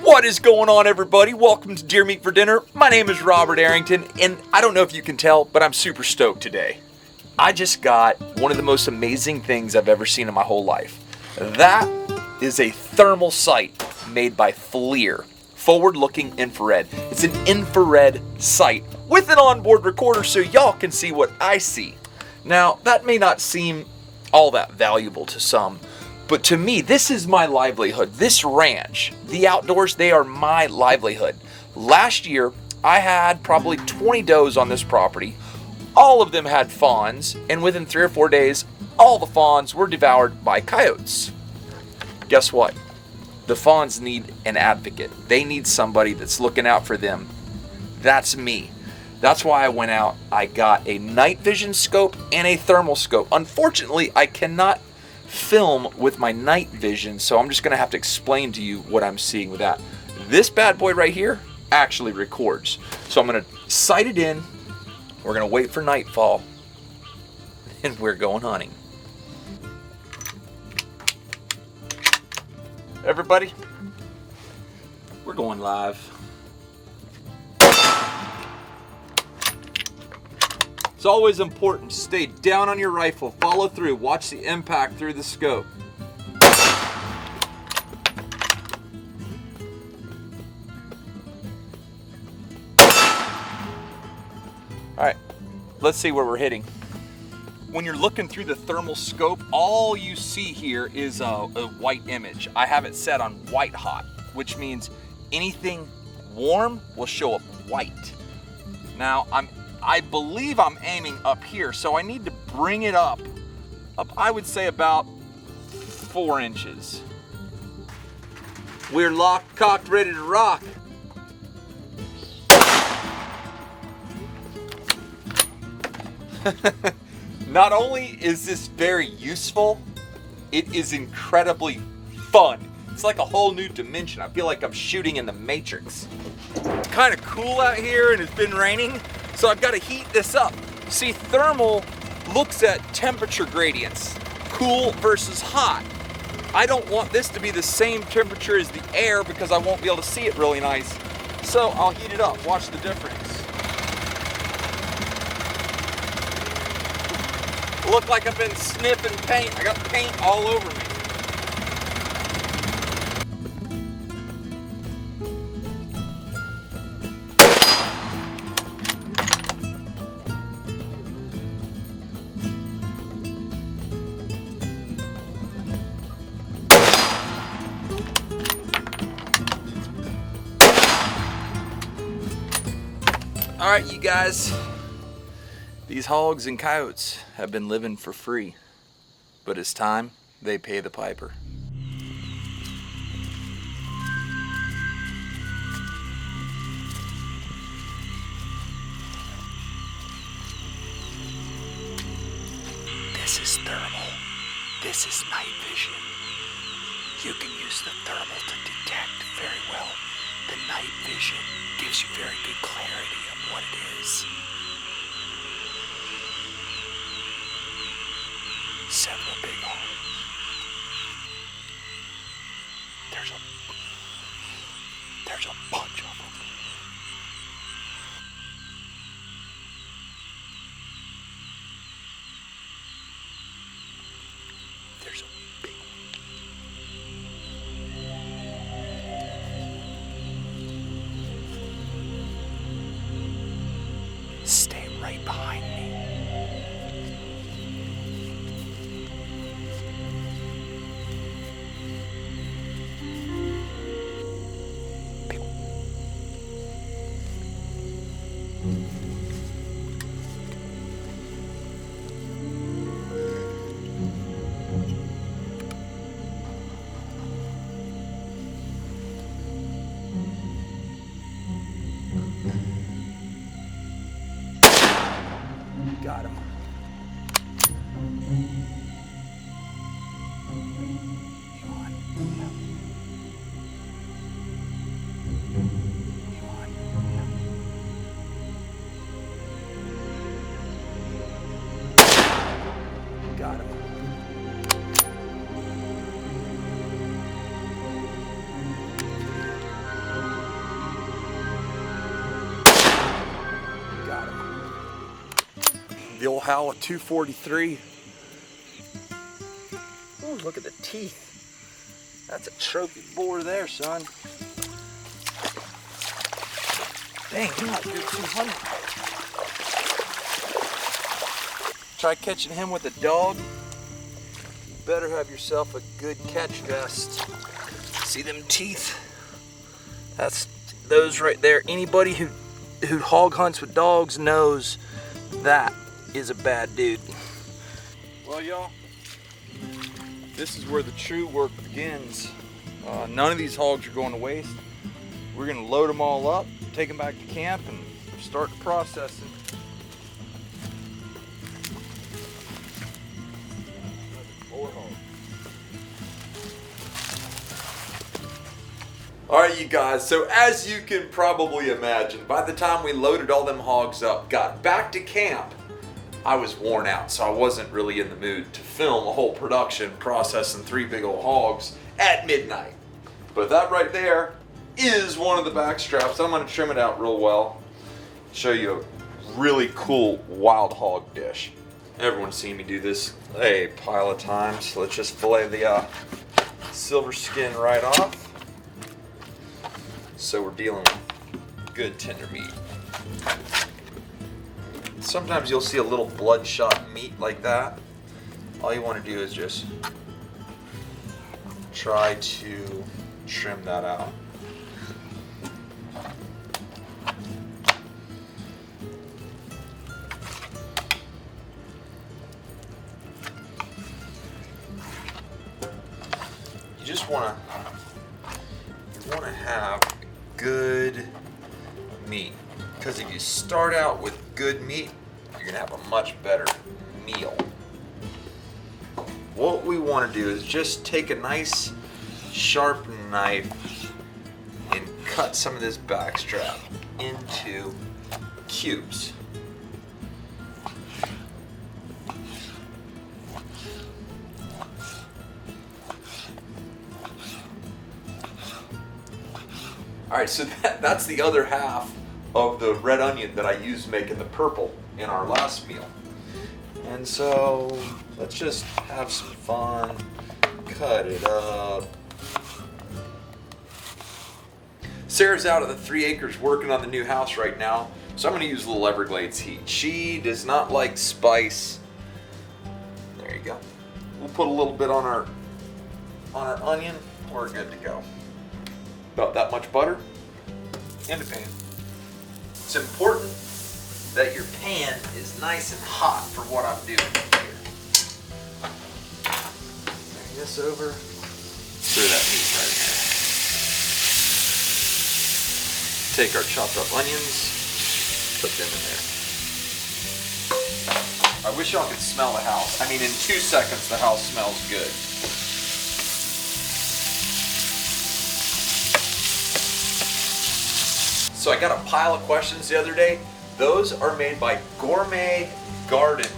What is going on, everybody? Welcome to Deer Meat for Dinner. My name is Robert Arrington, and I don't know if you can tell, but I'm super stoked today. I just got one of the most amazing things I've ever seen in my whole life. That is a thermal sight made by FLIR, forward-looking infrared. It's an infrared sight with an onboard recorder so y'all can see what I see. Now, that may not seem all that valuable to some, but to me, this is my livelihood. This ranch, the outdoors, they are my livelihood. Last year, I had probably 20 does on this property. All of them had fawns, and within 3 or 4 days, all the fawns were devoured by coyotes. Guess what? The fawns need an advocate. They need somebody that's looking out for them. That's me. That's why I went out. I got a night vision scope and a thermal scope. Unfortunately, I cannot film with my night vision, so I'm just gonna have to explain to you what I'm seeing with that. This bad boy right here actually records. So I'm gonna sight it in, we're gonna wait for nightfall, and we're going hunting. Everybody, we're going live. It's always important to stay down on your rifle, follow through, watch the impact through the scope. All right, let's see where we're hitting. When you're looking through the thermal scope, all you see here is a white image. I have it set on white hot, which means anything warm will show up white. Now, I believe I'm aiming up here, so I need to bring it up, I would say about 4 inches. We're locked, cocked, ready to rock. Not only is this very useful, it is incredibly fun. It's like a whole new dimension. I feel like I'm shooting in the Matrix. It's kind of cool out here and it's been raining, so I've got to heat this up. See, thermal looks at temperature gradients, cool versus hot. I don't want this to be the same temperature as the air because I won't be able to see it really nice. So I'll heat it up, watch the difference. Look like I've been sniffing paint. I got paint all over me. All right, you guys. These hogs and coyotes have been living for free, but it's time they pay the piper. This is thermal. This is night vision. You can use the thermal to detect very well. The night vision gives you very good clarity of what it is. Several big holes. There's a bunch of them. There's a big one. Stay right behind me. Got him. Got him. The old Howa 243. Ooh, look at the teeth. That's a trophy boar there, son. Dang, he might do 200. Try catching him with a dog. You better have yourself a good catch vest. See them teeth? That's those right there. Anybody who hog hunts with dogs knows that is a bad dude. Well, y'all, this is where the true work begins. None of these hogs are going to waste. We're gonna load them all up, take them back to camp, and start the processing. Alright, you guys, so as you can probably imagine, by the time we loaded all them hogs up, got back to camp, I was worn out, so I wasn't really in the mood to film a whole production processing 3 big old hogs at midnight. But that right there is one of the back straps. I'm going to trim it out real well, show you a really cool wild hog dish. Everyone's seen me do this a pile of times. Let's just fillet the silver skin right off. So we're dealing with good tender meat. Sometimes you'll see a little bloodshot meat like that. All you want to do is just try to trim that out. You just want to have good meat, because if you start out with good meat, you're gonna have a much better meal. What we want to do is just take a nice sharp knife and cut some of this backstrap into cubes. Alright, so that's the other half of the red onion that I used making the purple in our last meal. And so let's just have some fun, cut it up. Sarah's out at the 3 acres working on the new house right now, so I'm going to use a little Everglades heat. She does not like spice. There you go. We'll put a little bit on our onion. We're good to go. About that much butter in the pan. It's important that your pan is nice and hot for what I'm doing here. Bring this over. Throw that meat right in there. Take our chopped up onions, put them in there. I wish y'all could smell the house. I mean, in 2 seconds the house smells good. So I got a pile of questions the other day. Those are made by Gourmet Garden,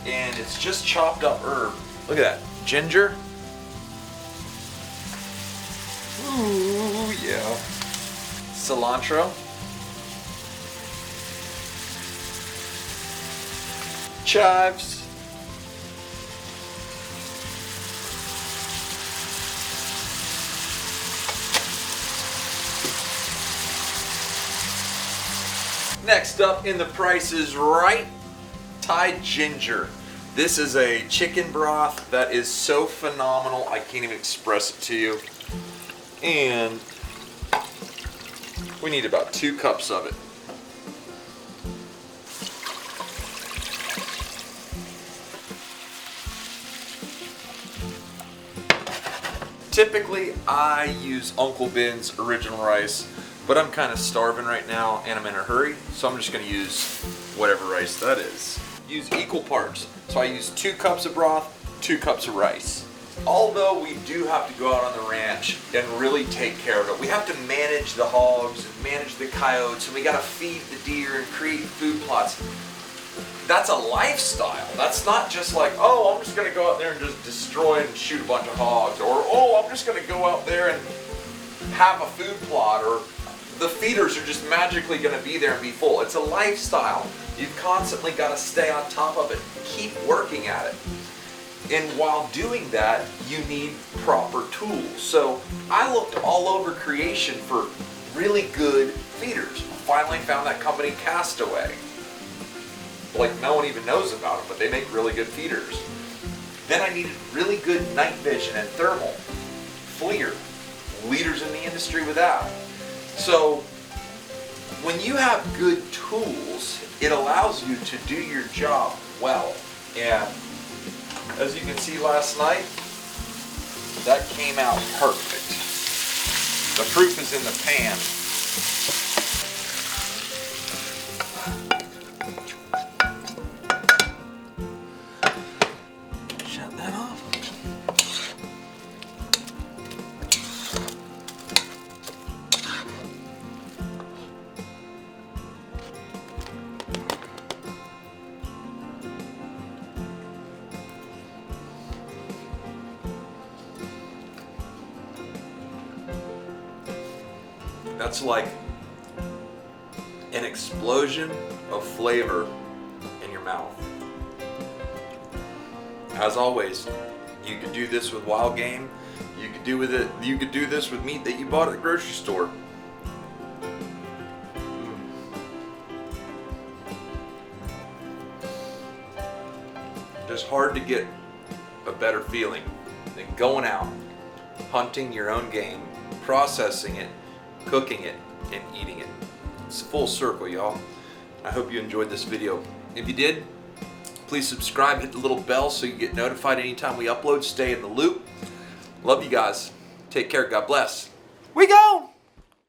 and it's just chopped up herb. Look at that, ginger. Ooh, yeah. Cilantro. Chives. Next up in the Price is Right, Thai ginger. This is a chicken broth that is so phenomenal, I can't even express it to you. And we need about 2 cups of it. Typically, I use Uncle Ben's original rice, but I'm kind of starving right now and I'm in a hurry, so I'm just going to use whatever rice that is. Use equal parts. So I use 2 cups of broth, 2 cups of rice. Although we do have to go out on the ranch and really take care of it, we have to manage the hogs and manage the coyotes, and we got to feed the deer and create food plots. That's a lifestyle. That's not just like, oh, I'm just going to go out there and just destroy and shoot a bunch of hogs, or oh, I'm just going to go out there and have a food plot, or the feeders are just magically going to be there and be full. It's a lifestyle. You've constantly got to stay on top of it, keep working at it. And while doing that, you need proper tools. So I looked all over creation for really good feeders. Finally found that company Castaway. Like, no one even knows about them, but they make really good feeders. Then I needed really good night vision and thermal. FLIR, leaders in the industry with that. So when you have good tools, it allows you to do your job well. And as you can see last night, that came out perfect. The proof is in the pan. Shut that off. That's like an explosion of flavor in your mouth. As always, you could do this with wild game. You could do this with meat that you bought at the grocery store. It's hard to get a better feeling than going out, hunting your own game, processing it, cooking it, and eating it. It's full circle, y'all. I hope you enjoyed this video. If you did, please subscribe, hit the little bell so you get notified anytime we upload. Stay in the loop. Love you guys. Take care. God bless. We go!